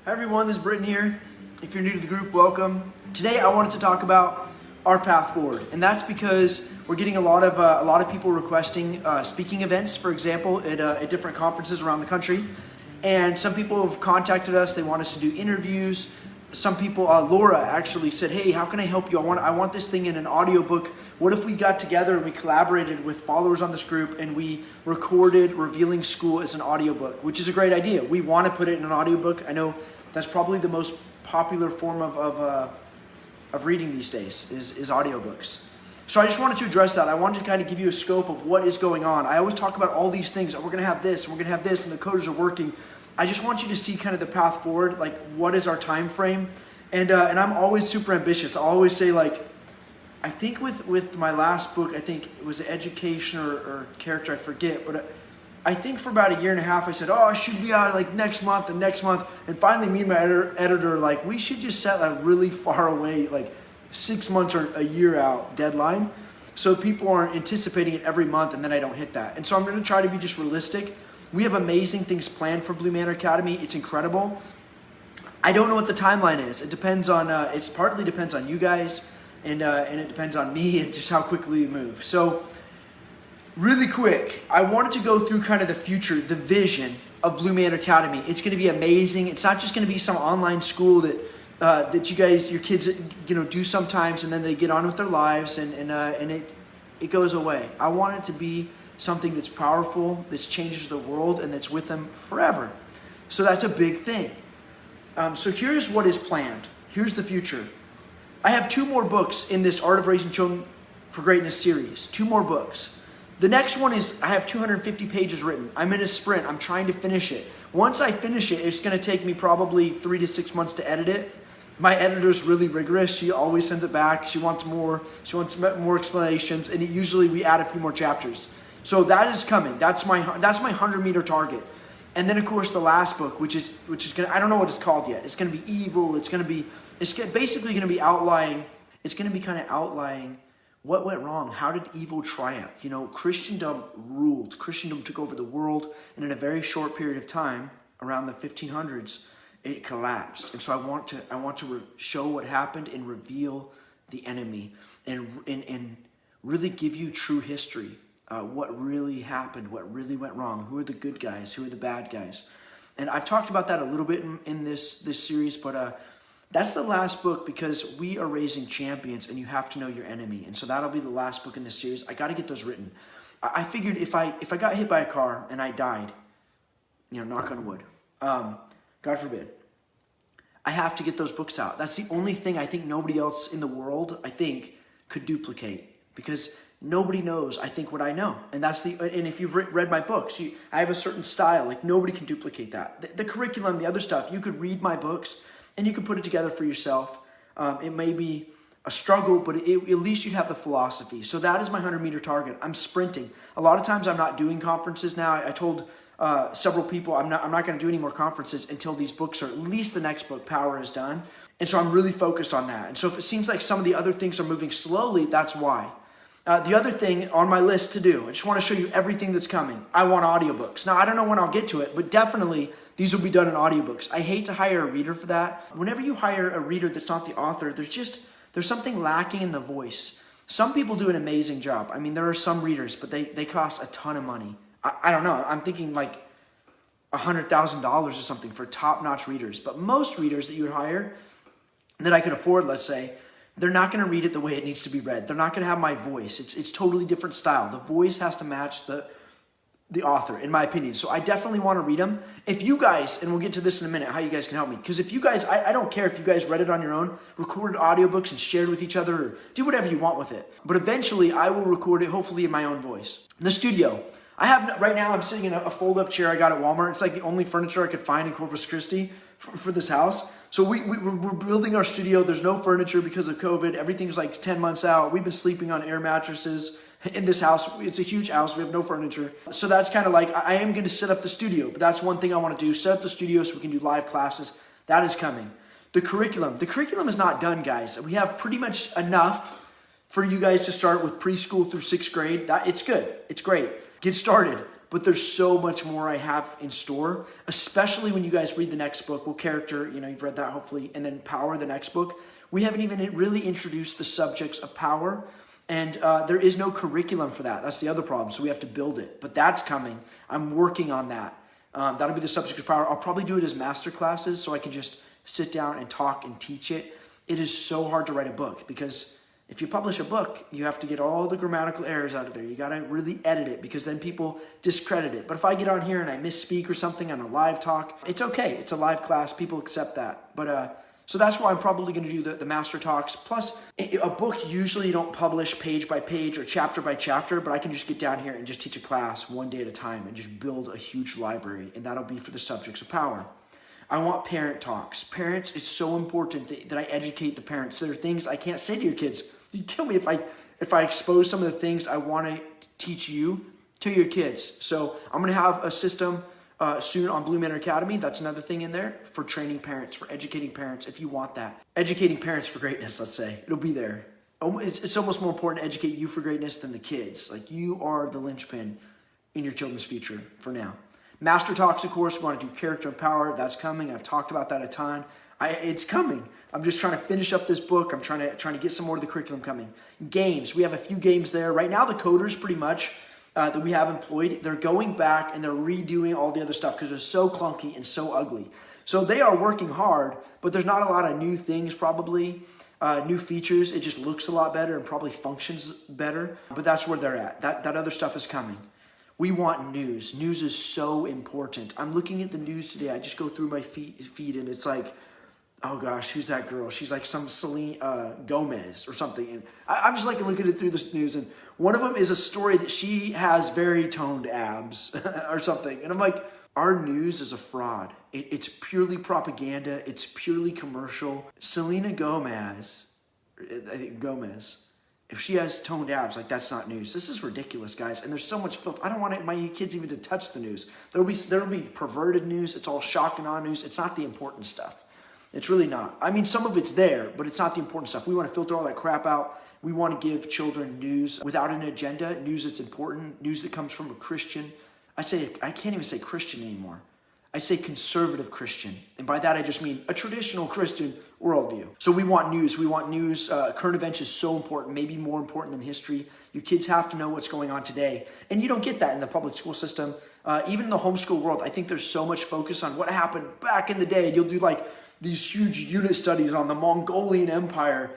Hi everyone, this is Britton here. If you're new to the group, welcome. Today I wanted to talk about our path forward, and that's because we're getting a lot of people requesting speaking events, for example, at different conferences around the country. And some people have contacted us. They want us to do interviews. Some people, Laura actually said, "Hey, how can I help you? I want this thing in an audiobook. What if we got together and we collaborated with followers on this group and we recorded Revealing School as an audiobook?" Which is a great idea. We want to put it in an audiobook. I know that's probably the most popular form of reading these days is audiobooks. So I just wanted to address that. I wanted to kind of give you a scope of what is going on. I always talk about all these things. Oh, we're going to have this, and we're going to have this, and the coders are working. I just want you to see kind of the path forward, like what is our time frame. And I'm always super ambitious. I always say, like, I think with my last book, I think it was education or character, I forget, but I think for about a year and a half, I said, oh, it should be out like next month. And finally me and my editor, like, we should just set a really far away, like 6 months or a year out deadline, so people aren't anticipating it every month and then I don't hit that. And so I'm going to try to be just realistic. We have amazing things planned for Blue Manor Academy. It's incredible. I don't know what the timeline is. It depends on, it partly depends on you guys, and it depends on me and just how quickly we move. So really quick, I wanted to go through kind of the future, the vision of Blue Manor Academy. It's going to be amazing. It's not just going to be some online school that you guys, your kids, do sometimes and then they get on with their lives and it goes away. I want it to be something that's powerful, that changes the world, and that's with them forever. So that's a big thing. So here's what is planned. Here's the future. I have 2 more books in this Art of Raising Children for Greatness series. 2 more books. The next one is, I have 250 pages written. I'm in a sprint. I'm trying to finish it. Once I finish it, it's going to take me probably 3 to 6 months to edit it. My editor's really rigorous. She always sends it back. She wants more. She wants more explanations, and usually we add a few more chapters. So that is coming. That's my 100-meter target. And then of course the last book, which is gonna, I don't know what it's called yet. It's gonna be evil. It's basically gonna be outlining. It's gonna be kind of outlining what went wrong. How did evil triumph? Christendom ruled. Christendom took over the world, and in a very short period of time, around the 1500s, it collapsed. And so I want to show what happened and reveal the enemy and really give you true history. What really happened, what really went wrong, who are the good guys, who are the bad guys. And I've talked about that a little bit in this series, but that's the last book because we are raising champions and you have to know your enemy. And so that'll be the last book in this series. I got to get those written. I figured if I got hit by a car and I died, knock on wood, God forbid, I have to get those books out. That's the only thing I think nobody else in the world, could duplicate, because nobody knows, what I know. And and if you've read my books, I have a certain style, like nobody can duplicate that. The curriculum, the other stuff, you could read my books and you could put it together for yourself. It may be a struggle, but at least you have the philosophy. So that is my 100-meter target. I'm sprinting. A lot of times I'm not doing conferences now. I told several people I'm not going to do any more conferences until these books are, at least the next book, Power, is done. And so I'm really focused on that. And so if it seems like some of the other things are moving slowly, that's why. The other thing on my list to do, I just want to show you everything that's coming. I want audiobooks. Now, I don't know when I'll get to it, but definitely these will be done in audiobooks. I hate to hire a reader for that. Whenever you hire a reader that's not the author, there's something lacking in the voice. Some people do an amazing job. I mean, there are some readers, but they cost a ton of money. I don't know. I'm thinking like $100,000 or something for top-notch readers. But most readers that you would hire that I could afford, let's say, they're not going to read it the way it needs to be read. They're not going to have my voice. It's totally different style. The voice has to match the author, in my opinion. So I definitely want to read them. If you guys, and we'll get to this in a minute, how you guys can help me. Because if you guys, I don't care if you guys read it on your own, recorded audiobooks and shared with each other, or do whatever you want with it. But eventually I will record it, hopefully in my own voice. The studio. Right now I'm sitting in a fold-up chair I got at Walmart. It's like the only furniture I could find in Corpus Christi for this house. So we're building our studio. There's no furniture because of COVID. Everything's like 10 months out. We've been sleeping on air mattresses in this house. It's a huge house. We have no furniture. So that's kind of like, I am going to set up the studio, but that's one thing I want to do. Set up the studio so we can do live classes. That is coming. The curriculum is not done, guys. We have pretty much enough for you guys to start with preschool through 6th grade. It's good. It's great. Get started. but there's so much more I have in store, especially when you guys read the next book. Well, Character, you've read that hopefully, and then Power, the next book. We haven't even really introduced the subjects of power, and there is no curriculum for that. That's the other problem, so we have to build it, but that's coming. I'm working on that. That'll be the subject of power. I'll probably do it as master classes so I can just sit down and talk and teach it. It is so hard to write a book because if you publish a book, you have to get all the grammatical errors out of there. You got to really edit it because then people discredit it. But if I get on here and I misspeak or something on a live talk, it's okay. It's a live class. People accept that. But so that's why I'm probably going to do the master talks. Plus, a book usually you don't publish page by page or chapter by chapter, but I can just get down here and just teach a class one day at a time and just build a huge library. And that'll be for the subjects of power. I want parent talks. Parents, it's so important that I educate the parents. There are things I can't say to your kids. You kill me if I expose some of the things I want to teach you to your kids. So I'm going to have a system soon on Blue Manor Academy. That's another thing in there for training parents, for educating parents if you want that. Educating parents for greatness, let's say. It'll be there. It's almost more important to educate you for greatness than the kids. Like, you are the linchpin in your children's future for now. Master talks, of course, we want to do character and power. That's coming. I've talked about that a ton. It's coming. I'm just trying to finish up this book. I'm trying to get some more of the curriculum coming. Games. We have a few games there. Right now, the coders pretty much that we have employed, they're going back and they're redoing all the other stuff because it was so clunky and so ugly. So they are working hard, but there's not a lot of new things probably, new features. It just looks a lot better and probably functions better. But that's where they're at. That other stuff is coming. We want news. News is so important. I'm looking at the news today. I just go through my feed and it's like, oh gosh, who's that girl? She's like some Selena Gomez or something. And I'm just like looking at it through this news. And one of them is a story that she has very toned abs or something. And I'm like, our news is a fraud. It's purely propaganda. It's purely commercial. Selena Gomez, I think Gomez, if she has toned abs, like, that's not news. This is ridiculous, guys. And there's so much filth. I don't want my kids even to touch the news. There'll be perverted news. It's all shock and awe news. It's not the important stuff. It's really not. I mean, some of it's there, but it's not the important stuff. We want to filter all that crap out. We want to give children news without an agenda, news that's important, news that comes from a Christian. I can't even say Christian anymore. I say conservative Christian. And by that, I just mean a traditional Christian worldview. So we want news. We want news. Current events is so important, maybe more important than history. Your kids have to know what's going on today. And you don't get that in the public school system. Even in the homeschool world, I think there's so much focus on what happened back in the day. You'll do like these huge unit studies on the Mongolian Empire.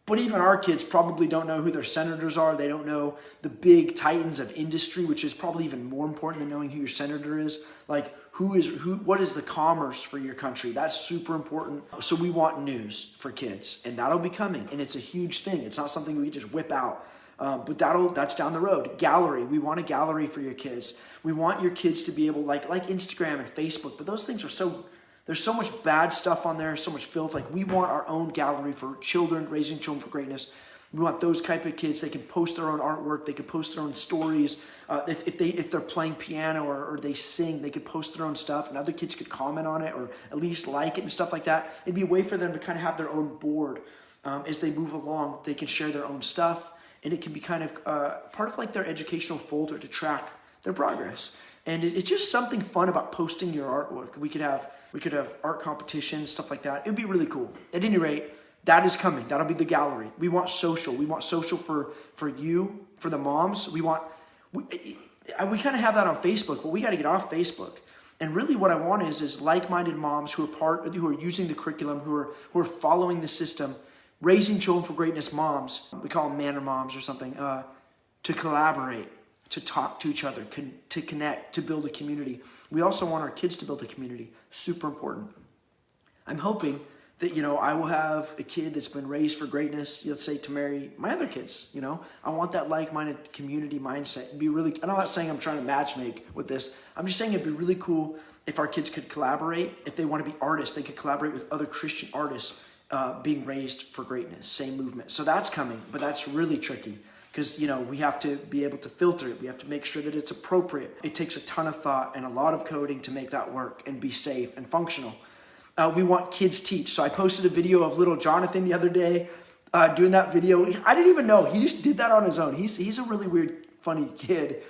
But even our kids probably don't know who their senators are. They don't know the big titans of industry, which is probably even more important than knowing who your senator is. Like, what is the commerce for your country? That's super important. So we want news for kids, and that'll be coming. And it's a huge thing. It's not something we can just whip out. But that's down the road. Gallery. We want a gallery for your kids. We want your kids to be able, like Instagram and Facebook, but those things are there's so much bad stuff on there, so much filth. Like, we want our own gallery for children, raising children for greatness. We want those type of kids. They can post their own artwork. They can post their own stories. If they're playing piano or they sing, they could post their own stuff, and other kids could comment on it or at least like it and stuff like that. It'd be a way for them to kind of have their own board as they move along. They can share their own stuff, and it can be kind of part of like their educational folder to track their progress. And it's just something fun about posting your artwork. We could have art competitions, stuff like that. It would be really cool. At any rate, that is coming. That'll be the gallery. We want social. We want social for you, for the moms. We kind of have that on Facebook, but we got to get off Facebook. And really what I want is like-minded moms who are using the curriculum, who are following the system, raising children for greatness moms. We call them Manor moms or something, to collaborate, to talk to each other, to connect, to build a community. We also want our kids to build a community. Super important. I'm hoping that, I will have a kid that's been raised for greatness, let's say, to marry my other kids, I want that like-minded community mindset. It'd be really, and I'm not saying I'm trying to matchmake with this. I'm just saying it'd be really cool if our kids could collaborate. If they want to be artists, they could collaborate with other Christian artists being raised for greatness, same movement. So that's coming, but that's really tricky. Because, we have to be able to filter it. We have to make sure that it's appropriate. It takes a ton of thought and a lot of coding to make that work and be safe and functional. We want kids teach. So I posted a video of little Jonathan the other day doing that video. I didn't even know. He just did that on his own. He's a really weird, funny kid.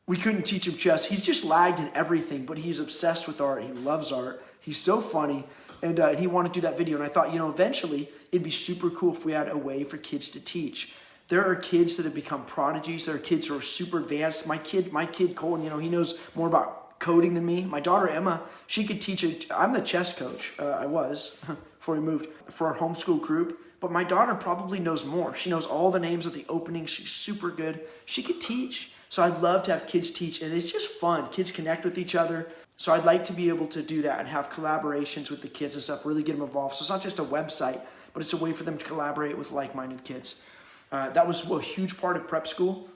We couldn't teach him chess. He's just lagged in everything, but he's obsessed with art. He loves art. He's so funny, and he wanted to do that video. And I thought, eventually it'd be super cool if we had a way for kids to teach. There are kids that have become prodigies. There are kids who are super advanced. My kid Colin, he knows more about coding than me. My daughter Emma, she could teach it. I'm the chess coach. I was before we moved for our homeschool group. But my daughter probably knows more. She knows all the names of the openings. She's super good. She could teach. So I'd love to have kids teach, and it's just fun. Kids connect with each other. So I'd like to be able to do that and have collaborations with the kids and stuff, really get them involved. So it's not just a website, but it's a way for them to collaborate with like-minded kids. That was a huge part of prep school,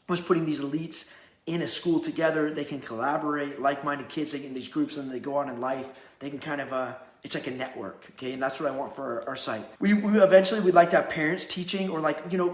was putting these elites in a school together. They can collaborate, like-minded kids, they get in these groups, and they go on in life. They can kind of, it's like a network, okay? And that's what I want for our site. We eventually, we'd like to have parents teaching, or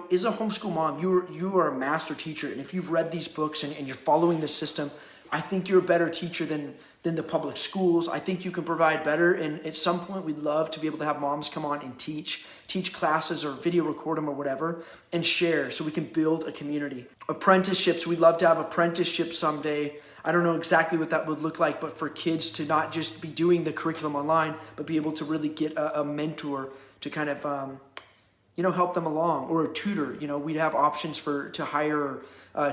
is a homeschool mom, you are a master teacher, and if you've read these books and you're following this system, I think you're a better teacher than the public schools. I think you can provide better, and at some point we'd love to be able to have moms come on and teach classes or video record them or whatever, and share so we can build a community. Apprenticeships, we'd love to have apprenticeships someday. I don't know exactly what that would look like, but for kids to not just be doing the curriculum online, but be able to really get a mentor to kind of, help them along, or a tutor. We'd have options to hire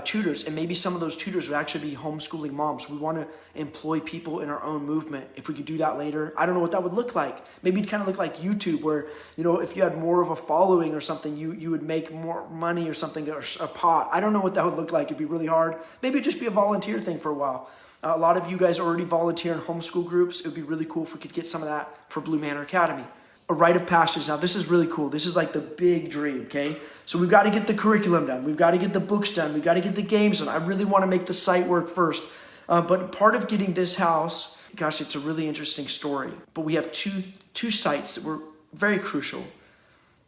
tutors, and maybe some of those tutors would actually be homeschooling moms. We want to employ people in our own movement. If we could do that later, I don't know what that would look like. Maybe it'd kind of look like YouTube, where if you had more of a following or something, you would make more money or something, or a pot. I don't know what that would look like. It'd be really hard. Maybe it'd just be a volunteer thing for a while. A lot of you guys already volunteer in homeschool groups. It would be really cool if we could get some of that for Blue Manor Academy. A rite of passage. Now, this is really cool. This is like the big dream, okay? So we've got to get the curriculum done. We've got to get the books done. We've got to get the games done. I really want to make the site work first. But part of getting this house, gosh, it's a really interesting story. But we have two sites that were very crucial.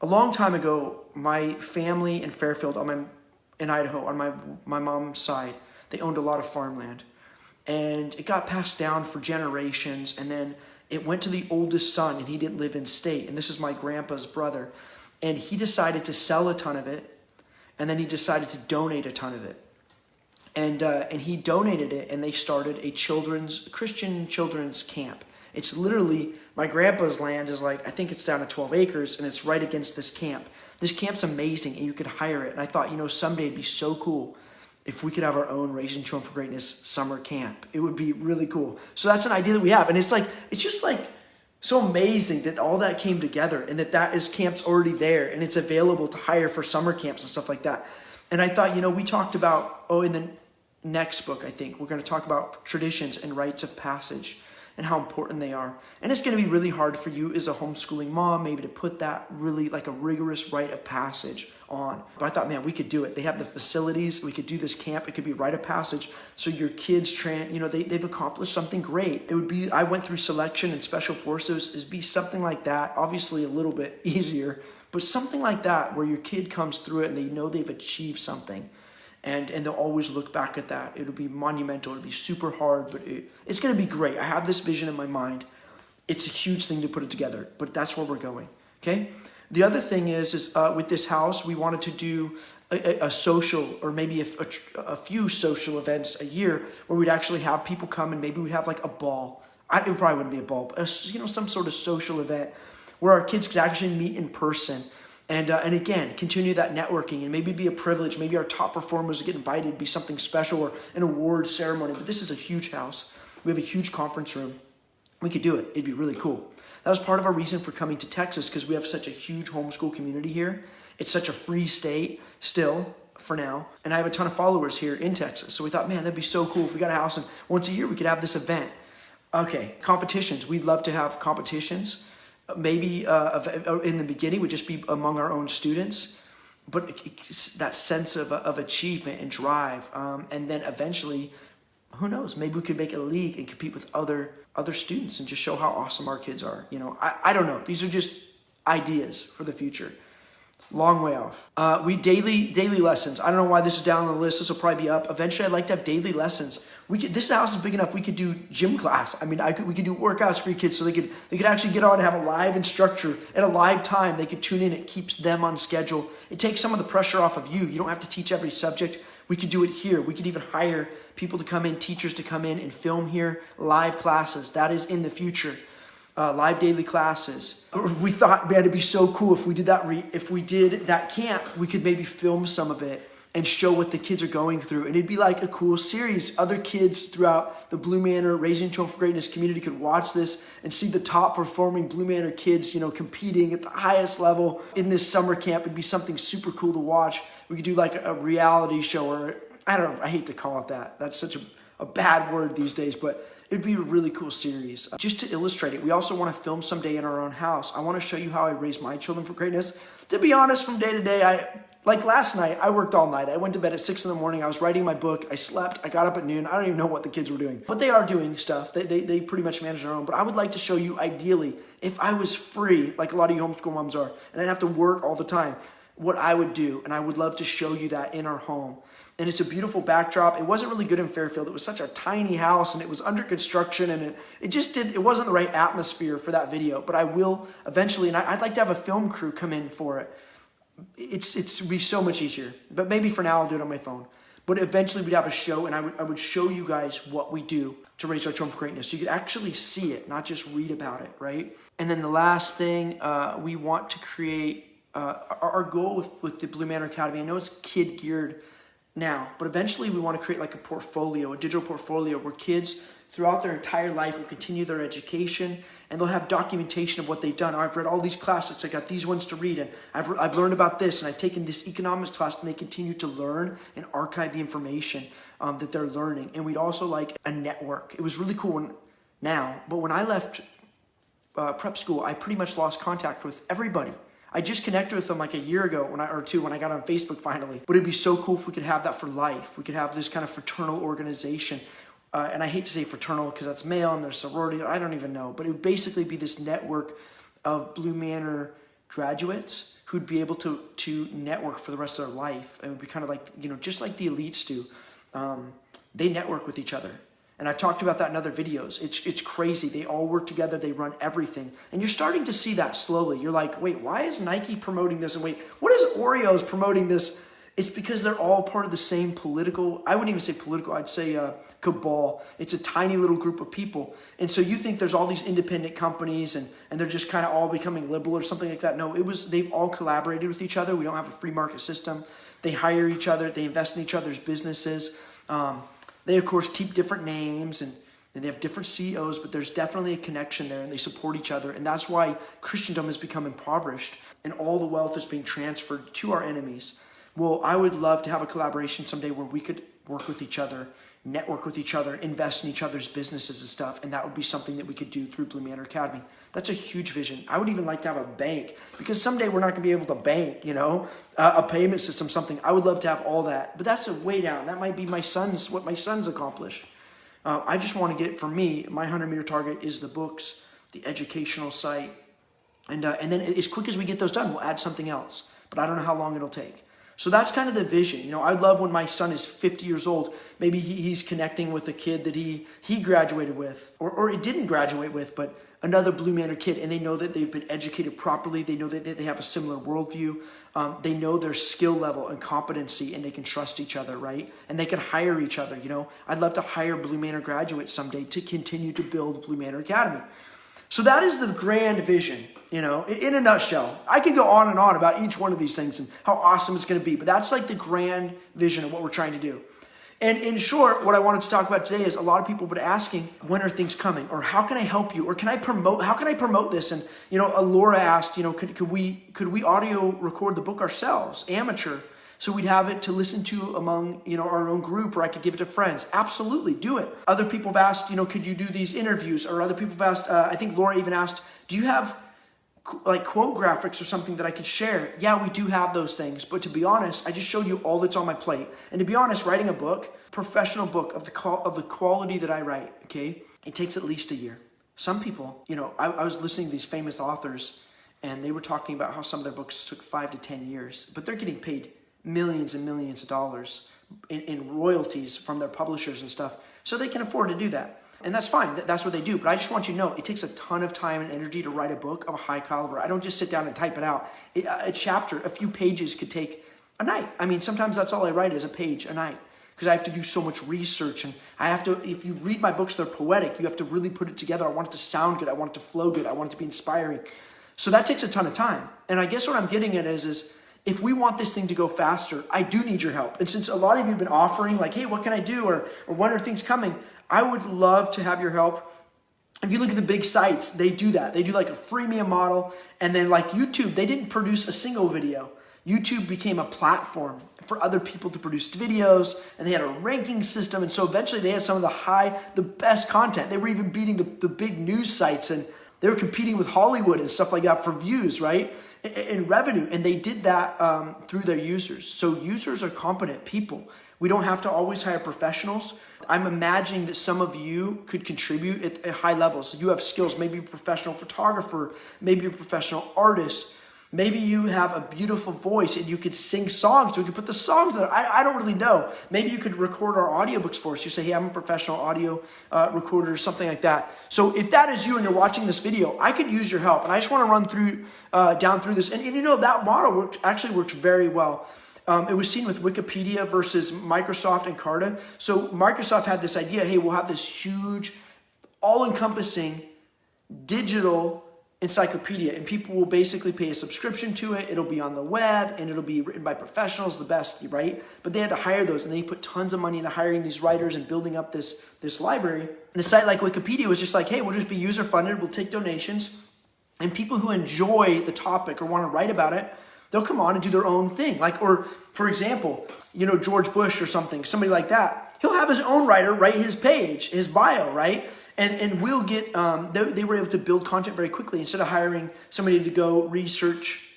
A long time ago, my family in Fairfield, in Idaho, on my mom's side, they owned a lot of farmland. And it got passed down for generations, and then it went to the oldest son, and he didn't live in state. And this is my grandpa's brother. And he decided to sell a ton of it, and then he decided to donate a ton of it. And he donated it, and they started a Christian children's camp. It's literally, my grandpa's land is I think it's down to 12 acres, and it's right against this camp. This camp's amazing, and you could hire it. And I thought, someday it'd be so cool if we could have our own Raising Children for Greatness summer camp. It would be really cool. So that's an idea that we have. And it's just so amazing that all that came together, and that is camp's already there, and it's available to hire for summer camps and stuff like that. And I thought, we talked about, in the next book, I think, we're going to talk about traditions and rites of passage and how important they are. And it's going to be really hard for you as a homeschooling mom maybe to put that really like a rigorous rite of passage on. But I thought, man, we could do it. They have the facilities. We could do this camp. It could be rite of passage. So your kids, they've accomplished something great. It would be, I went through selection and special forces. It'd be something like that. Obviously a little bit easier, but something like that where your kid comes through it and they know they've achieved something. And they'll always look back at that. It'll be monumental. It'll be super hard, but it's going to be great. I have this vision in my mind. It's a huge thing to put it together, but that's where we're going, okay? The other thing is with this house, we wanted to do a social, or maybe a few social events a year where we'd actually have people come, and maybe we'd have like a ball. It probably wouldn't be a ball, but some sort of social event where our kids could actually meet in person. And again, continue that networking, and maybe be a privilege. Maybe our top performers get invited, it'd be something special, or an award ceremony. But this is a huge house. We have a huge conference room. We could do it. It'd be really cool. That was part of our reason for coming to Texas, because we have such a huge homeschool community here. It's such a free state still for now. And I have a ton of followers here in Texas. So we thought, man, that'd be so cool if we got a house and once a year we could have this event. Okay, competitions. We'd love to have competitions. Maybe in the beginning would just be among our own students, but that sense of achievement and drive, and then eventually, who knows, maybe we could make a league and compete with other students and just show how awesome our kids are. I don't know. These are just ideas for the future. Long way off. We daily lessons. I don't know why this is down on the list. This will probably be up. Eventually, I'd like to have daily lessons. This house is big enough. We could do gym class. We could do workouts for your kids, so they could actually get on and have a live instructor at a live time. They could tune in. It keeps them on schedule. It takes some of the pressure off of you. You don't have to teach every subject. We could do it here. We could even hire people to come in, teachers to come in and film here, live classes. That is in the future. Live daily classes. We thought, man, it'd be so cool if we did that. If we did that camp, we could maybe film some of it and show what the kids are going through. And it'd be like a cool series. Other kids throughout the Blue Manor Raising Children for Greatness community could watch this and see the top performing Blue Manor kids, competing at the highest level in this summer camp. It'd be something super cool to watch. We could do like a reality show, or I don't know, I hate to call it that. That's such a bad word these days, but it'd be a really cool series. Just to illustrate it, we also want to film someday in our own house. I want to show you how I raise my children for greatness. To be honest, from day to day, like last night, I worked all night. I went to bed at 6 in the morning. I was writing my book. I slept. I got up at noon. I don't even know what the kids were doing. But they are doing stuff. They pretty much manage their own. But I would like to show you, ideally, if I was free, like a lot of you homeschool moms are, and I didn't have to work all the time, what I would do. And I would love to show you that in our home. And it's a beautiful backdrop. It wasn't really good in Fairfield. It was such a tiny house, and it was under construction, and it wasn't the right atmosphere for that video. But I will eventually, and I'd like to have a film crew come in for it. It's be so much easier. But maybe for now I'll do it on my phone. But eventually we'd have a show, and I would show you guys what we do to raise our children for greatness. So you could actually see it, not just read about it, right? And then the last thing, we want to create, our goal with the Blue Manor Academy, I know it's kid geared now, but eventually we want to create like a portfolio, a digital portfolio where kids throughout their entire life will continue their education, and they'll have documentation of what they've done. I've read all these classics, I got these ones to read, and I've learned about this, and I've taken this economics class, and they continue to learn and archive the information that they're learning. And we'd also like a network. It was really cool but when I left prep school, I pretty much lost contact with everybody. I just connected with them like a year ago when I got on Facebook finally. But it'd be so cool if we could have that for life. We could have this kind of fraternal organization. And I hate to say fraternal because that's male and there's sorority. I don't even know. But it would basically be this network of Blue Manor graduates who'd be able to network for the rest of their life. It would be kind of like, just like the elites do. They network with each other. And I've talked about that in other videos. It's crazy. They all work together. They run everything. And you're starting to see that slowly. You're like, wait, why is Nike promoting this? And wait, what is Oreos promoting this? It's because they're all part of the same political, I wouldn't even say political, I'd say cabal. It's a tiny little group of people. And so you think there's all these independent companies and they're just kind of all becoming liberal or something like that. No, they've all collaborated with each other. We don't have a free market system. They hire each other. They invest in each other's businesses. They, of course, keep different names and they have different CEOs, but there's definitely a connection there, and they support each other. And that's why Christendom has become impoverished and all the wealth is being transferred to our enemies. Well, I would love to have a collaboration someday where we could work with each other, network with each other, invest in each other's businesses and stuff. And that would be something that we could do through Blue Manor Academy. That's a huge vision. I would even like to have a bank, because someday we're not going to be able to bank, a payment system, something. I would love to have all that, but that's a way down. That might be what my sons accomplish. I just want to get, for me, my 100-meter target is the books, the educational site, and then as quick as we get those done, we'll add something else. But I don't know how long it'll take. So that's kind of the vision. I'd love when my son is 50 years old, maybe he's connecting with a kid that he graduated with, or it didn't graduate with, but another Blue Manor kid, and they know that they've been educated properly. They know that they have a similar worldview. They know their skill level and competency, and they can trust each other, right? And they can hire each other, I'd love to hire Blue Manor graduates someday to continue to build Blue Manor Academy. So that is the grand vision, in a nutshell. I could go on and on about each one of these things and how awesome it's going to be, but that's like the grand vision of what we're trying to do. And in short, what I wanted to talk about today is a lot of people have been asking, when are things coming? Or how can I help you? Or how can I promote this? And, Laura asked, could we audio record the book ourselves, amateur, so we'd have it to listen to among, our own group, or I could give it to friends? Absolutely, do it. Other people have asked, could you do these interviews? Or other people have asked, I think Laura even asked, do you have like quote graphics or something that I could share? Yeah, we do have those things. But to be honest, I just showed you all that's on my plate. And to be honest, writing a book, professional book of the quality that I write, okay, it takes at least a year. Some people, I was listening to these famous authors, and they were talking about how some of their books took 5 to 10 years, but they're getting paid millions and millions of dollars in royalties from their publishers and stuff, so they can afford to do that. And that's fine. That's what they do. But I just want you to know, it takes a ton of time and energy to write a book of a high caliber. I don't just sit down and type it out. A chapter, a few pages could take a night. I mean, sometimes that's all I write is a page a night because I have to do so much research, and I have to, if you read my books, they're poetic. You have to really put it together. I want it to sound good. I want it to flow good. I want it to be inspiring. So that takes a ton of time. And I guess what I'm getting at is if we want this thing to go faster, I do need your help. And since a lot of you have been offering like, hey, what can I do? Or when are things coming? I would love to have your help. If you look at the big sites, they do that. They do like a freemium model. And then like YouTube, they didn't produce a single video. YouTube became a platform for other people to produce videos, and they had a ranking system. And so eventually they had some of the best content. They were even beating the big news sites, and they were competing with Hollywood and stuff like that for views, right? And revenue. And they did that through their users. So users are competent people. We don't have to always hire professionals. I'm imagining that some of you could contribute at high levels. So you have skills. Maybe you're a professional photographer. Maybe you're a professional artist. Maybe you have a beautiful voice and you could sing songs. We could put the songs there. I don't really know. Maybe you could record our audiobooks for us. You say, hey, I'm a professional audio recorder or something like that. So if that is you and you're watching this video, I could use your help. And I just want to run through down through this. And you know, that model actually works very well. It was seen with Wikipedia versus Microsoft and Carta. So Microsoft had this idea, hey, we'll have this huge, all-encompassing digital encyclopedia, and people will basically pay a subscription to it. It'll be on the web, and it'll be written by professionals, the best, right? But they had to hire those, and they put tons of money into hiring these writers and building up this library. And the site like Wikipedia was just like, hey, we'll just be user-funded, we'll take donations, and people who enjoy the topic or want to write about it, they'll come on and do their own thing. Like, or for example, you know, George Bush or something, somebody like that, he'll have his own writer write his page, his bio, right? And we'll get, they were able to build content very quickly. Instead of hiring somebody to go research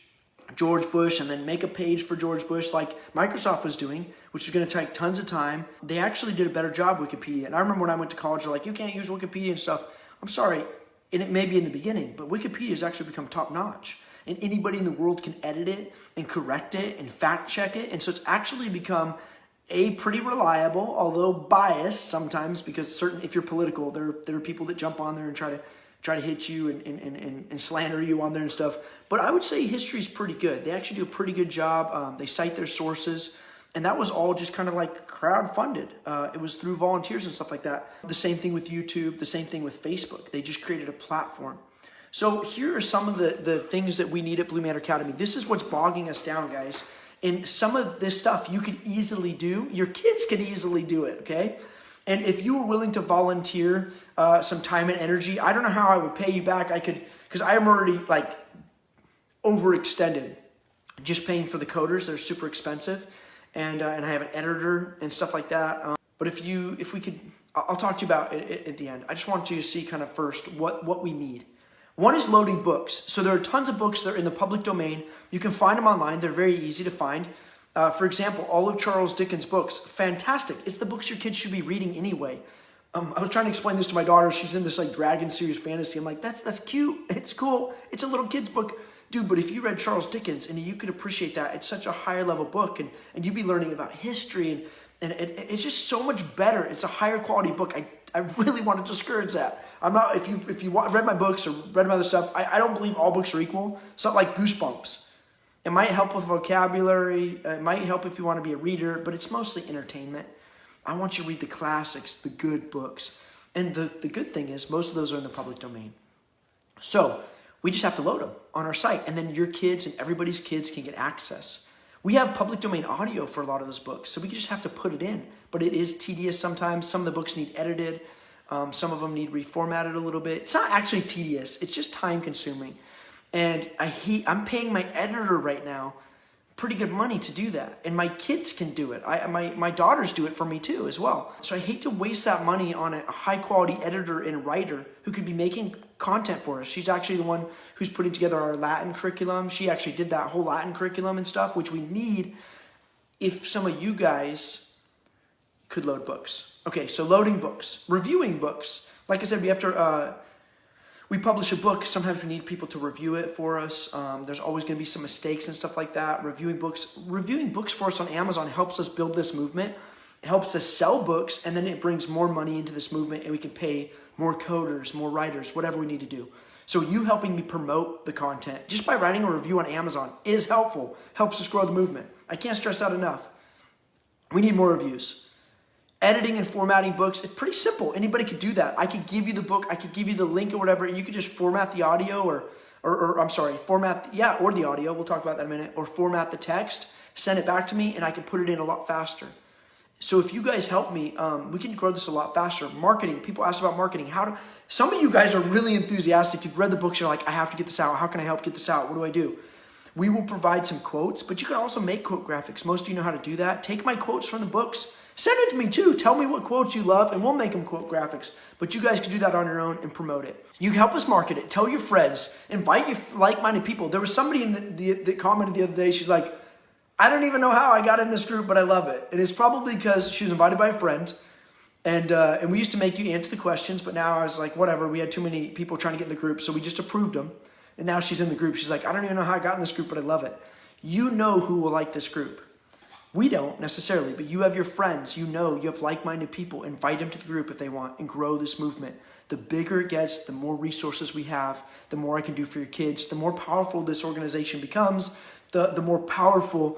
George Bush and then make a page for George Bush like Microsoft was doing, which is going to take tons of time, they actually did a better job with Wikipedia. And I remember when I went to college, they're like, you can't use Wikipedia and stuff. I'm sorry, and it may be in the beginning, but Wikipedia has actually become top notch. And anybody in the world can edit it and correct it and fact check it. And so it's actually become pretty reliable, although biased sometimes, because if you're political, there are people that jump on there and try to hit you and slander you on there and stuff. But I would say history is pretty good. They actually do a pretty good job. They cite their sources, and that was all just kind of like crowdfunded. It was through volunteers and stuff like that. The same thing with YouTube, the same thing with Facebook. They just created a platform. So here are some of the things that we need at Blue Manor Academy. This is what's bogging us down, guys. And some of this stuff you could easily do. Your kids could easily do it, okay? And if you were willing to volunteer some time and energy, I don't know how I would pay you back. I could, because I am already like overextended just paying for the coders. They're super expensive. And I have an editor and stuff like that. But if we could, I'll talk to you about it at the end. I just want you to see kind of first what we need. One is loading books. So there are tons of books that are in the public domain. You can find them online. They're very easy to find. For example, all of Charles Dickens' books, fantastic. It's the books your kids should be reading anyway. I was trying to explain this to my daughter. She's in this like dragon series fantasy. I'm like, that's cute. It's cool. It's a little kid's book. Dude, but if you read Charles Dickens and you could appreciate that, it's such a higher level book, and you'd be learning about history, and it's just so much better. It's a higher quality book. I really want to discourage that. I'm not, if you read my books or read my other stuff, I don't believe all books are equal. It's not like Goosebumps. It might help with vocabulary. It might help if you want to be a reader, but it's mostly entertainment. I want you to read the classics, the good books. And the good thing is most of those are in the public domain. So we just have to load them on our site, and then your kids and everybody's kids can get access. We have public domain audio for a lot of those books, so we just have to put it in. But it is tedious sometimes. Some of the books need edited. Some of them need reformatted a little bit. It's not actually tedious. It's just time consuming. And I'm paying my editor right now pretty good money to do that. And my kids can do it. My daughters do it for me too as well. So I hate to waste that money on a high quality editor and writer who could be making content for us. She's actually the one who's putting together our Latin curriculum. She actually did that whole Latin curriculum and stuff, which we need if some of you guys could load books. Okay, so loading books, reviewing books. Like I said, we publish a book. Sometimes we need people to review it for us. There's always going to be some mistakes and stuff like that. Reviewing books for us on Amazon helps us build this movement. It helps us sell books, and then it brings more money into this movement, and we can pay more coders, more writers, whatever we need to do. So you helping me promote the content just by writing a review on Amazon is helpful, helps us grow the movement. I can't stress out enough. We need more reviews. Editing and formatting books, it's pretty simple. Anybody could do that. I could give you the book, I could give you the link or whatever, and you could just format the audio or I'm sorry, format, yeah, or the audio, we'll talk about that in a minute, or format the text, send it back to me, and I can put it in a lot faster. So if you guys help me, we can grow this a lot faster. Marketing, people ask about marketing. Some of you guys are really enthusiastic. You've read the books, you're like, I have to get this out. How can I help get this out? What do I do? We will provide some quotes, but you can also make quote graphics. Most of you know how to do that. Take my quotes from the books. Send it to me too. Tell me what quotes you love, and we'll make them quote graphics. But you guys can do that on your own and promote it. You can help us market it. Tell your friends. Invite your like-minded people. There was somebody that commented the other day. She's like, I don't even know how I got in this group, but I love it. And it's probably because she was invited by a friend. And we used to make you answer the questions, but now I was like, whatever. We had too many people trying to get in the group, so we just approved them. And now she's in the group. She's like, I don't even know how I got in this group, but I love it. You know who will like this group. We don't necessarily, but you have your friends. You have like-minded people. Invite them to the group if they want and grow this movement. The bigger it gets, the more resources we have, the more I can do for your kids, the more powerful this organization becomes, the more powerful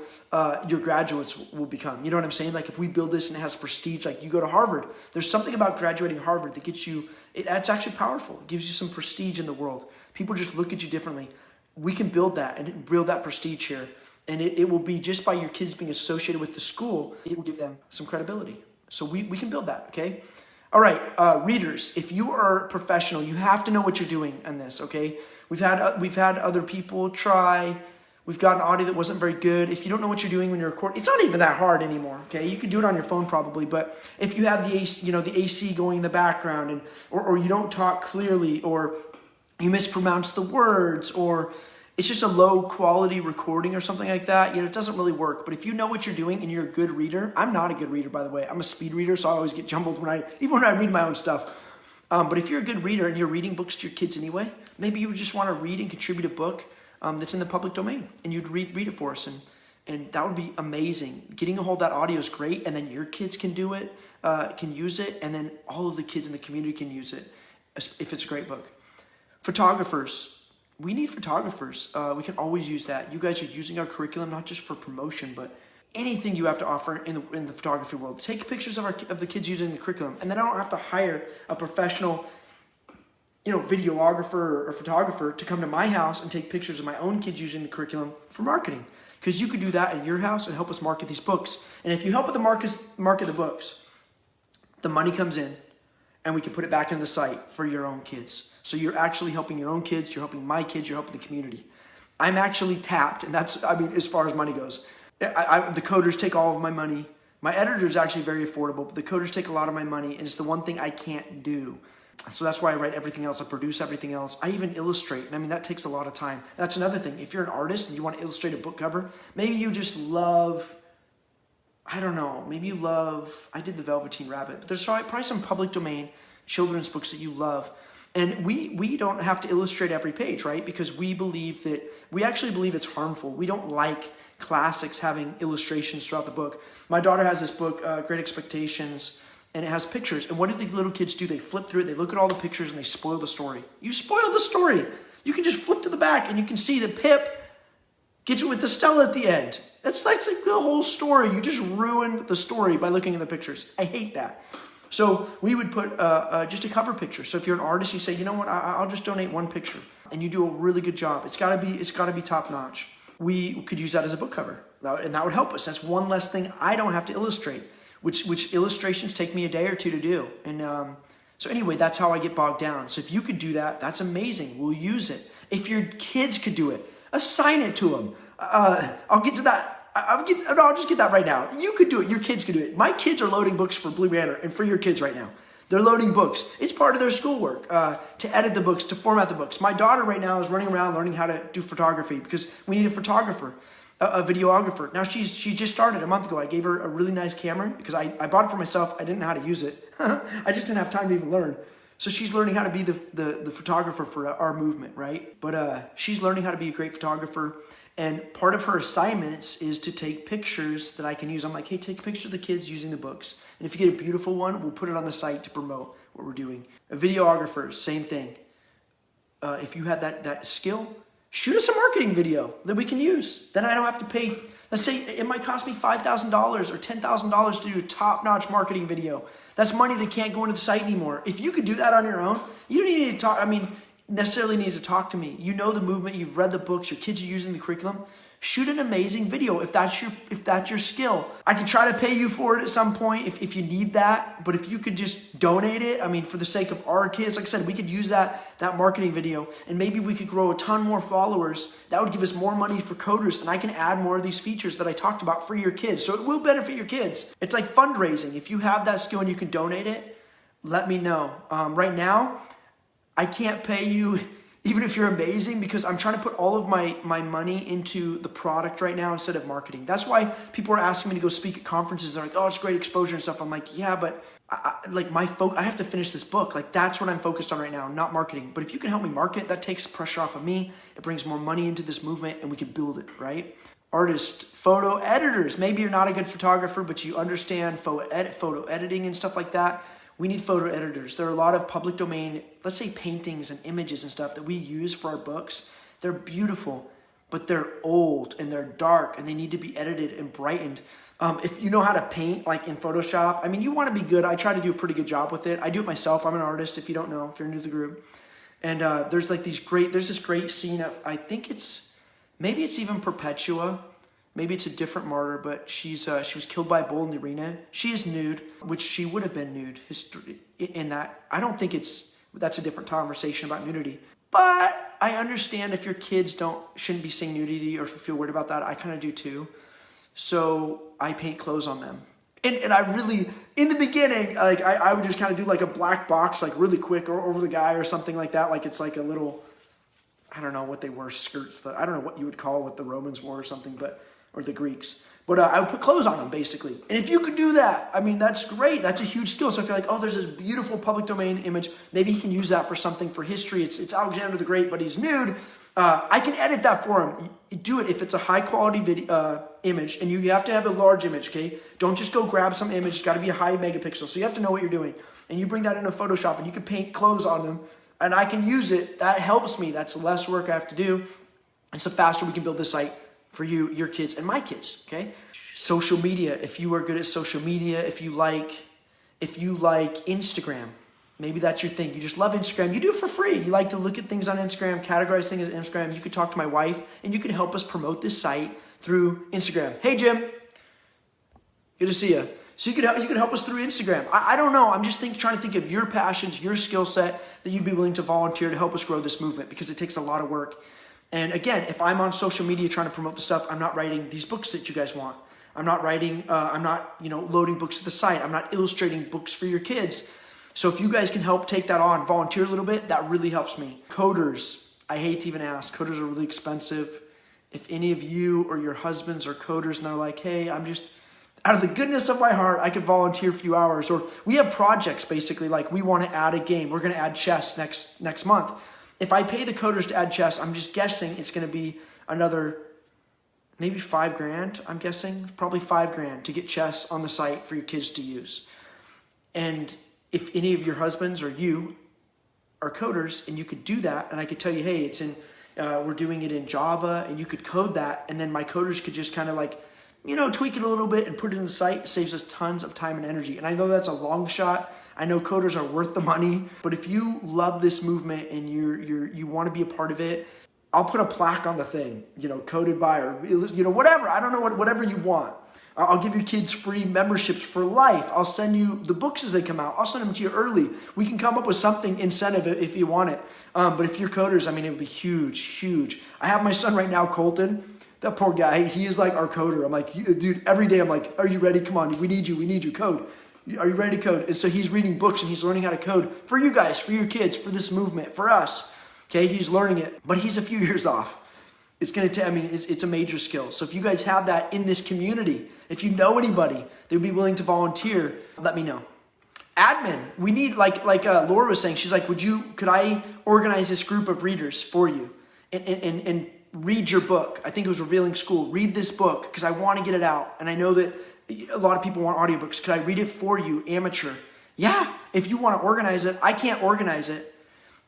your graduates will become. You know what I'm saying? Like if we build this and it has prestige, like you go to Harvard, there's something about graduating Harvard that gets you, that's actually powerful. It gives you some prestige in the world. People just look at you differently. We can build that and build that prestige here. And it will be just by your kids being associated with the school, it will give them some credibility. So we can build that, okay? All right, readers, if you are a professional, you have to know what you're doing on this, okay? We've had other people try. We've got an audio that wasn't very good. If you don't know what you're doing when you're recording, it's not even that hard anymore, okay? You can do it on your phone probably, but if you have the AC, the AC going in the background, or you don't talk clearly, or you mispronounce the words, or it's just a low quality recording or something like that, it doesn't really work. But if you know what you're doing and you're a good reader, I'm not a good reader, by the way. I'm a speed reader, so I always get jumbled even when I read my own stuff. But if you're a good reader and you're reading books to your kids anyway, maybe you just want to read and contribute a book that's in the public domain, and you'd read it for us, and that would be amazing. Getting a hold of that audio is great, and then your kids can do it, can use it, and then all of the kids in the community can use it if it's a great book. Photographers. We need photographers. We can always use that. You guys are using our curriculum not just for promotion, but anything you have to offer in the photography world. Take pictures of the kids using the curriculum, and then I don't have to hire a professional, videographer or photographer to come to my house and take pictures of my own kids using the curriculum for marketing. Because you could do that at your house and help us market these books. And if you help with the market the books, the money comes in, and we can put it back in the site for your own kids. So you're actually helping your own kids, you're helping my kids, you're helping the community. I'm actually tapped, and that's, as far as money goes. The coders take all of my money. My editor is actually very affordable, but the coders take a lot of my money, and it's the one thing I can't do. So that's why I write everything else, I produce everything else. I even illustrate, and that takes a lot of time. That's another thing. If you're an artist and you want to illustrate a book cover, maybe you just love, I don't know, maybe you love, I did the Velveteen Rabbit, but there's probably some public domain children's books that you love. And we don't have to illustrate every page, right? Because we actually believe it's harmful. We don't like classics having illustrations throughout the book. My daughter has this book, Great Expectations, and it has pictures. And what do the little kids do? They flip through it, they look at all the pictures, and they spoil the story. You spoil the story. You can just flip to the back, and you can see that Pip gets it with the Stella at the end. That's like the whole story. You just ruined the story by looking at the pictures. I hate that. So we would put just a cover picture. So if you're an artist, you say, you know what, I'll just donate one picture, and you do a really good job. It's got to be top notch. We could use that as a book cover, and that would help us. That's one less thing I don't have to illustrate, which illustrations take me a day or two to do. And so anyway, that's how I get bogged down. So if you could do that, that's amazing. We'll use it. If your kids could do it, assign it to them. I'll get to that. I'll just get that right now. You could do it. Your kids could do it. My kids are loading books for Blue Manor and for your kids right now. They're loading books. It's part of their schoolwork to edit the books, to format the books. My daughter right now is running around learning how to do photography because we need a photographer, a videographer. Now she just started a month ago. I gave her a really nice camera because I bought it for myself. I didn't know how to use it. I just didn't have time to even learn. So she's learning how to be the photographer for our movement, right? But she's learning how to be a great photographer. And part of her assignments is to take pictures that I can use. I'm like, hey, take a picture of the kids using the books. And if you get a beautiful one, we'll put it on the site to promote what we're doing. Videographers, same thing. If you have that skill, shoot us a marketing video that we can use. Then I don't have to pay Let's say it might cost me $5,000 or $10,000 to do a top-notch marketing video. That's money that can't go into the site anymore. If you could do that on your own, you don't need to talk, necessarily need to talk to me. You know the movement, you've read the books, your kids are using the curriculum. Shoot an amazing video if that's your skill. I can try to pay you for it at some point if you need that, but if you could just donate it, for the sake of our kids, like I said, we could use that marketing video and maybe we could grow a ton more followers. That would give us more money for coders and I can add more of these features that I talked about for your kids. So it will benefit your kids. It's like fundraising. If you have that skill and you can donate it, let me know. Right now, I can't pay you even if you're amazing, because I'm trying to put all of my money into the product right now instead of marketing. That's why people are asking me to go speak at conferences. They're like, oh, it's great exposure and stuff. I'm like, yeah, but I have to finish this book. Like, that's what I'm focused on right now, not marketing. But if you can help me market, that takes pressure off of me. It brings more money into this movement and we can build it, right? Artists, photo editors. Maybe you're not a good photographer, but you understand photo editing and stuff like that. We need photo editors. There are a lot of public domain, let's say paintings and images and stuff that we use for our books. They're beautiful, but they're old and they're dark and they need to be edited and brightened. If you know how to paint, like in Photoshop, you want to be good. I try to do a pretty good job with it. I do it myself. I'm an artist, if you don't know, if you're new to the group. And there's this great scene of, maybe it's even Perpetua. Maybe it's a different martyr, but she was killed by a bull in the arena. She is nude, which she would have been nude in that. I don't think that's a different conversation about nudity. But I understand if your kids shouldn't be seeing nudity or if you feel weird about that. I kind of do too. So I paint clothes on them. And I really, in the beginning, I would just kind of do like a black box, like really quick or over the guy or something like that. Like it's like a little, I don't know what they wore, skirts. I don't know what you would call what the Romans wore or something, or the Greeks. But I would put clothes on them, basically. And if you could do that, that's great. That's a huge skill. So if you're like, oh, there's this beautiful public domain image, maybe he can use that for something for history. It's Alexander the Great, but he's nude. I can edit that for him. Do it if it's a high quality image, and you have to have a large image, okay? Don't just go grab some image. It's got to be a high megapixel. So you have to know what you're doing. And you bring that into Photoshop, and you can paint clothes on them, and I can use it. That helps me. That's less work I have to do. And so faster we can build this site for you, your kids, and my kids, okay? Social media, if you are good at social media, if you like Instagram, maybe that's your thing. You just love Instagram. You do it for free. You like to look at things on Instagram, categorize things on Instagram. You could talk to my wife, and you can help us promote this site through Instagram. Hey, Jim. Good to see you. So you could help us through Instagram. I don't know. I'm just trying to think of your passions, your skill set that you'd be willing to volunteer to help us grow this movement, because it takes a lot of work. And again, if I'm on social media trying to promote the stuff, I'm not writing these books that you guys want. I'm not loading books to the site. I'm not illustrating books for your kids. So if you guys can help take that on, volunteer a little bit, that really helps me. Coders, I hate to even ask. Coders are really expensive. If any of you or your husbands are coders and they're like, hey, I'm just, out of the goodness of my heart, I could volunteer a few hours. Or we have projects, basically, like we want to add a game. We're going to add chess next month. If I pay the coders to add chess, I'm just guessing it's going to be another maybe $5,000. I'm guessing probably $5,000 to get chess on the site for your kids to use. And if any of your husbands or you are coders and you could do that, and I could tell you, hey, we're doing it in Java, and you could code that, and then my coders could just kind of tweak it a little bit and put it in the site. It saves us tons of time and energy. And I know that's a long shot. I know coders are worth the money, but if you love this movement and you want to be a part of it, I'll put a plaque on the thing, coded by, or whatever. I don't know, whatever you want. I'll give your kids free memberships for life. I'll send you the books as they come out. I'll send them to you early. We can come up with something incentive if you want it. But if you're coders, it would be huge, huge. I have my son right now, Colton. That poor guy, he is like our coder. I'm like, dude, every day I'm like, are you ready? Come on, we need you, code. Are you ready to code? And so he's reading books and he's learning how to code for you guys, for your kids, for this movement, for us. Okay, he's learning it, but he's a few years off. It's going to it's a major skill. So if you guys have that in this community, if you know anybody that would be willing to volunteer, let me know. Admin, we need, like Laura was saying, she's like, could I organize this group of readers for you and read your book? I think it was Revealing School. Read this book because I want to get it out. And I know that a lot of people want audiobooks. Could I read it for you, amateur? Yeah, if you want to organize it. I can't organize it.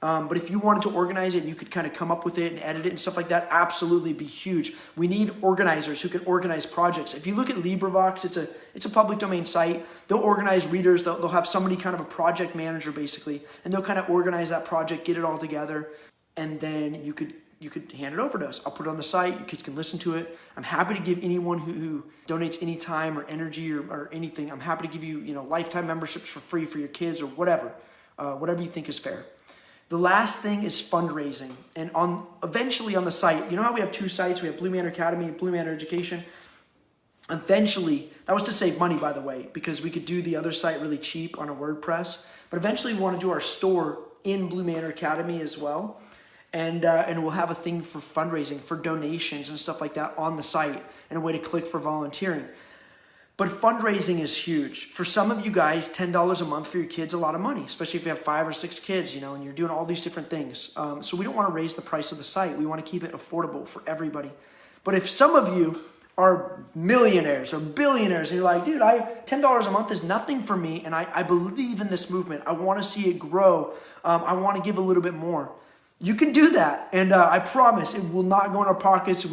But if you wanted to organize it, you could kind of come up with it and edit it and stuff like that. Absolutely be huge. We need organizers who can organize projects. If you look at LibriVox, it's a public domain site. They'll organize readers. They'll have somebody kind of a project manager basically, and they'll kind of organize that project, get it all together, and then you could hand it over to us. I'll put it on the site. You kids can listen to it. I'm happy to give anyone who donates any time or energy or anything. I'm happy to give you lifetime memberships for free for your kids or whatever you think is fair. The last thing is fundraising. And eventually on the site, you know how we have two sites? We have Blue Manor Academy and Blue Manor Education. Eventually, that was to save money, by the way, because we could do the other site really cheap on a WordPress. But eventually we want to do our store in Blue Manor Academy as well. And we'll have a thing for fundraising, for donations and stuff like that on the site, and a way to click for volunteering. But fundraising is huge. For some of you guys, $10 a month for your kids is a lot of money, especially if you have 5 or 6 kids, and you're doing all these different things. So we don't want to raise the price of the site. We want to keep it affordable for everybody. But if some of you are millionaires or billionaires and you're like, dude, $10 a month is nothing for me, and I believe in this movement. I want to see it grow. I want to give a little bit more. You can do that, and I promise it will not go in our pockets.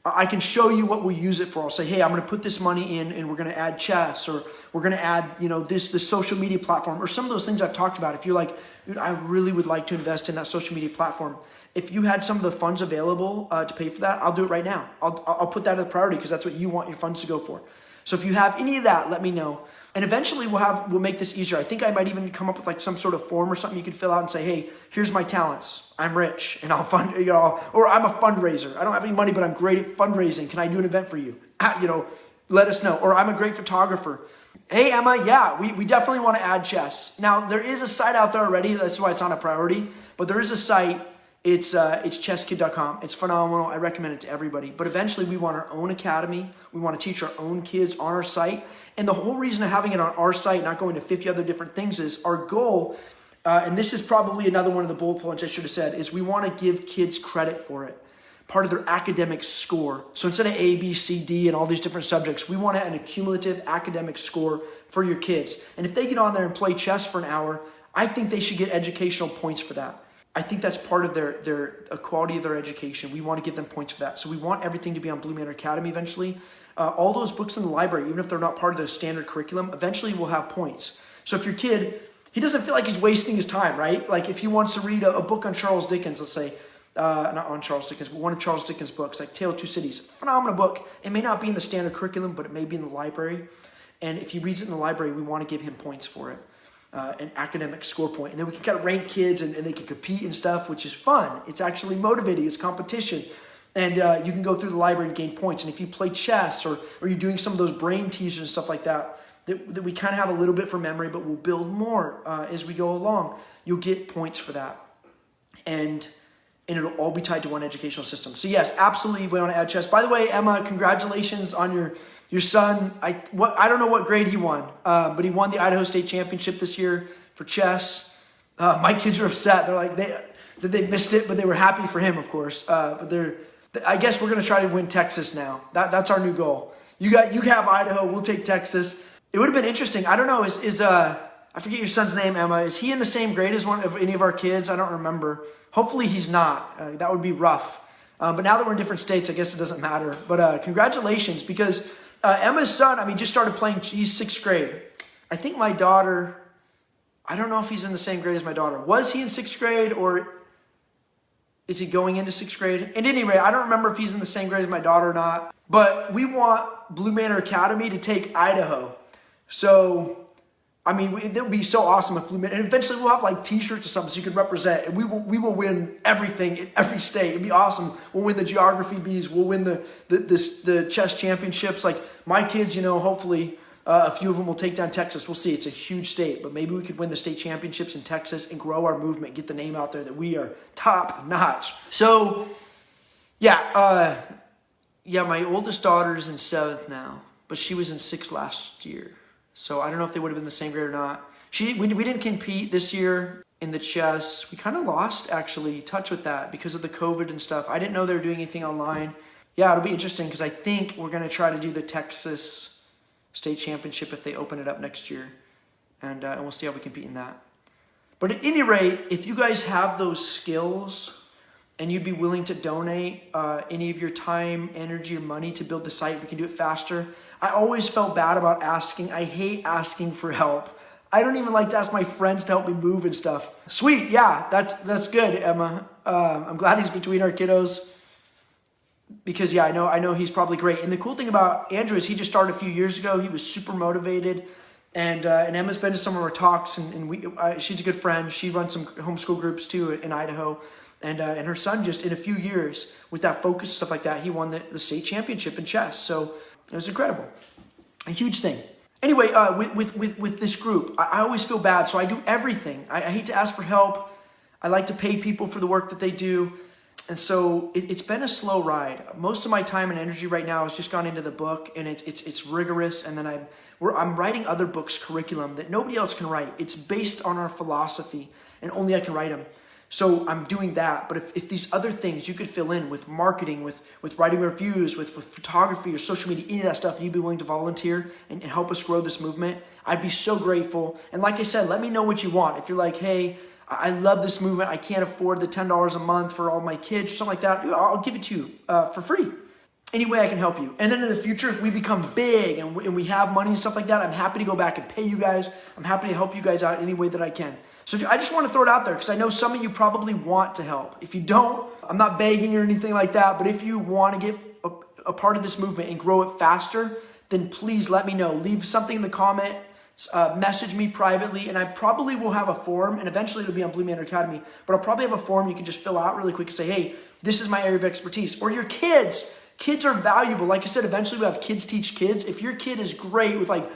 I can show you what we'll use it for. I'll say, hey, I'm going to put this money in, and we're going to add chess, or we're going to add, this social media platform, or some of those things I've talked about. If you're like, dude, I really would like to invest in that social media platform. If you had some of the funds available to pay for that, I'll do it right now. I'll put that as a priority because that's what you want your funds to go for. So if you have any of that, let me know. And eventually we'll make this easier. I think I might even come up with like some sort of form or something you could fill out and say, hey, here's my talents. I'm rich and I'll fund, or I'm a fundraiser. I don't have any money, but I'm great at fundraising. Can I do an event for you? Let us know. Or I'm a great photographer. Hey, Emma, yeah, we definitely want to add chess. Now, there is a site out there already. That's why it's on a priority. But there is a site. It's chesskid.com. It's phenomenal. I recommend it to everybody. But eventually we want our own academy. We want to teach our own kids on our site. And the whole reason of having it on our site, not going to 50 other different things, is our goal, and this is probably another one of the bullet points I should have said, is we want to give kids credit for it. Part of their academic score. So instead of A, B, C, D, and all these different subjects, we want an accumulative academic score for your kids. And if they get on there and play chess for an hour, I think they should get educational points for that. I think that's part of their quality of their education. We want to give them points for that. So we want everything to be on Blue Manor Academy eventually. All those books in the library, even if they're not part of the standard curriculum, eventually will have points. So if your kid, he doesn't feel like he's wasting his time, right? Like if he wants to read a book on Charles Dickens, let's say, not on Charles Dickens, but one of Charles Dickens' books, like Tale of Two Cities, phenomenal book. It may not be in the standard curriculum, but it may be in the library. And if he reads it in the library, we want to give him points for it. An academic score point. And then we can kind of rank kids and they can compete and stuff, which is fun. It's actually motivating. It's competition. And you can go through the library and gain points. And if you play chess or you're doing some of those brain teasers and stuff like that we kind of have a little bit for memory, but we'll build more as we go along, you'll get points for that. And it'll all be tied to one educational system. So yes, absolutely, we want to add chess. By the way, Emma, congratulations on your son. I don't know what grade he won, but he won the Idaho State Championship this year for chess. My kids are upset. They're like that they missed it, but they were happy for him, of course. But I guess we're going to try to win Texas now. That's our new goal. You have Idaho. We'll take Texas. It would have been interesting. I don't know. Is I forget your son's name, Emma. Is he in the same grade as one of any of our kids? I don't remember. Hopefully he's not. That would be rough. But now that we're in different states, I guess it doesn't matter. But congratulations, because Emma's son, just started playing. He's 6th grade. I think my daughter, I don't know if he's in the same grade as my daughter. Was he in 6th grade or is he going into 6th grade? At any rate, I don't remember if he's in the same grade as my daughter or not. But we want Blue Manor Academy to take Idaho. So, it would be so awesome if Blue Manor, and eventually we'll have like t-shirts or something so you can represent, and we will win everything in every state. It'd be awesome. We'll win the geography bees. We'll win the chess championships. Like my kids, hopefully a few of them will take down Texas. We'll see. It's a huge state, but maybe we could win the state championships in Texas and grow our movement, get the name out there that we are top notch. So, yeah, my oldest daughter is in 7th now, but she was in 6th last year. So I don't know if they would have been the same grade or not. We didn't compete this year in the chess. We kind of lost, actually, touch with that because of the COVID and stuff. I didn't know they were doing anything online. Yeah, it'll be interesting because I think we're going to try to do the Texas State Championship if they open it up next year. And we'll see how we compete in that. But at any rate, if you guys have those skills and you'd be willing to donate any of your time, energy, or money to build the site, we can do it faster. I always felt bad about asking. I hate asking for help. I don't even like to ask my friends to help me move and stuff. Sweet, yeah, that's good, Emma. I'm glad he's between our kiddos because yeah, I know he's probably great. And the cool thing about Andrew is he just started a few years ago. He was super motivated, and Emma's been to some of our talks, and she's a good friend. She runs some homeschool groups too in Idaho, and her son just in a few years with that focus stuff like that, he won the state championship in chess. So it was incredible, a huge thing. Anyway, with this group, I always feel bad, so I do everything. I hate to ask for help. I like to pay people for the work that they do. And so it's been a slow ride. Most of my time and energy right now has just gone into the book, and it's rigorous. And then I'm writing other books' curriculum that nobody else can write. It's based on our philosophy, and only I can write them. So I'm doing that. But if these other things you could fill in with marketing, with writing reviews, with photography or social media, any of that stuff, and you'd be willing to volunteer and help us grow this movement, I'd be so grateful. And like I said, let me know what you want. If you're like, hey, I love this movement, I can't afford the $10 a month for all my kids or something like that, I'll give it to you for free. Any way I can help you. And then in the future, if we become big and we have money and stuff like that, I'm happy to go back and pay you guys. I'm happy to help you guys out any way that I can. So I just want to throw it out there because I know some of you probably want to help. If you don't, I'm not begging or anything like that, but if you want to get a part of this movement and grow it faster, then please let me know. Leave something in the comment, message me privately, and I probably will have a form, and eventually it'll be on Blue Manor Academy, but I'll probably have a form you can just fill out really quick and say, hey, this is my area of expertise. Or your kids. Kids are valuable. Like I said, eventually we'll have kids teach kids. If your kid is great with like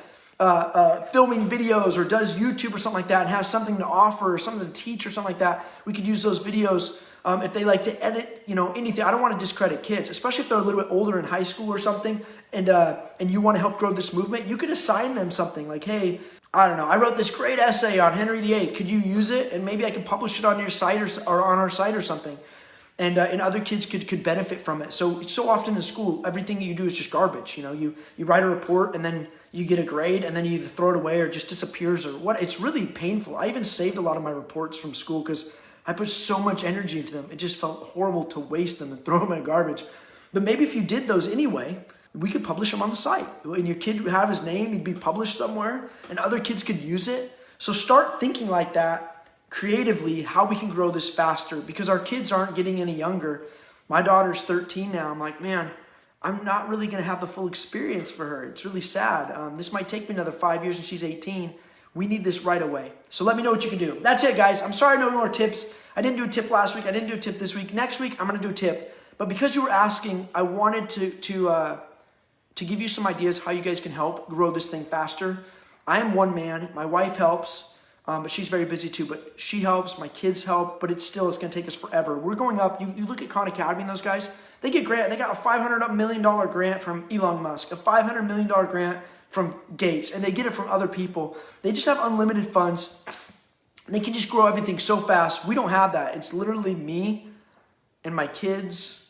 filming videos or does YouTube or something like that and has something to offer or something to teach or something like that, we could use those videos if they like to edit, anything. I don't want to discredit kids, especially if they're a little bit older in high school or something, and you want to help grow this movement. You could assign them something like, hey, I don't know, I wrote this great essay on Henry VIII. Could you use it? And maybe I could publish it on your site or on our site or something. And other kids could benefit from it. So often in school, everything you do is just garbage. You write a report and then you get a grade and then you either throw it away or it just disappears or what. It's really painful. I even saved a lot of my reports from school because I put so much energy into them. It just felt horrible to waste them and throw them in garbage. But maybe if you did those anyway, we could publish them on the site. And your kid would have his name, he'd be published somewhere, and other kids could use it. So start thinking like that creatively, how we can grow this faster, because our kids aren't getting any younger. My daughter's 13 now. I'm like, man, I'm not really going to have the full experience for her. It's really sad. This might take me another 5 years and she's 18. We need this right away. So let me know what you can do. That's it, guys. I'm sorry, no more tips. I didn't do a tip last week. I didn't do a tip this week. Next week, I'm going to do a tip. But because you were asking, I wanted to give you some ideas how you guys can help grow this thing faster. I am one man. My wife helps. But she's very busy too, but she helps, my kids help, but it's going to take us forever. We're going up, you look at Khan Academy and those guys, they got a $500 million grant from Elon Musk, a $500 million grant from Gates, and they get it from other people. They just have unlimited funds. And they can just grow everything so fast. We don't have that. It's literally me and my kids,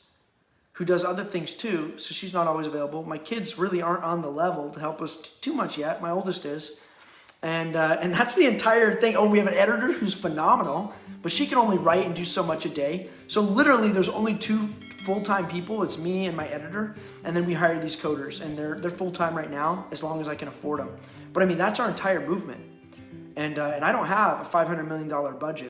who does other things too, so she's not always available. My kids really aren't on the level to help us too much yet. My oldest is. And that's the entire thing. Oh, we have an editor who's phenomenal, but she can only write and do so much a day. So literally there's only 2 full-time people. It's me and my editor. And then we hire these coders, and they're full-time right now as long as I can afford them. But I mean, that's our entire movement. And I don't have a $500 million budget.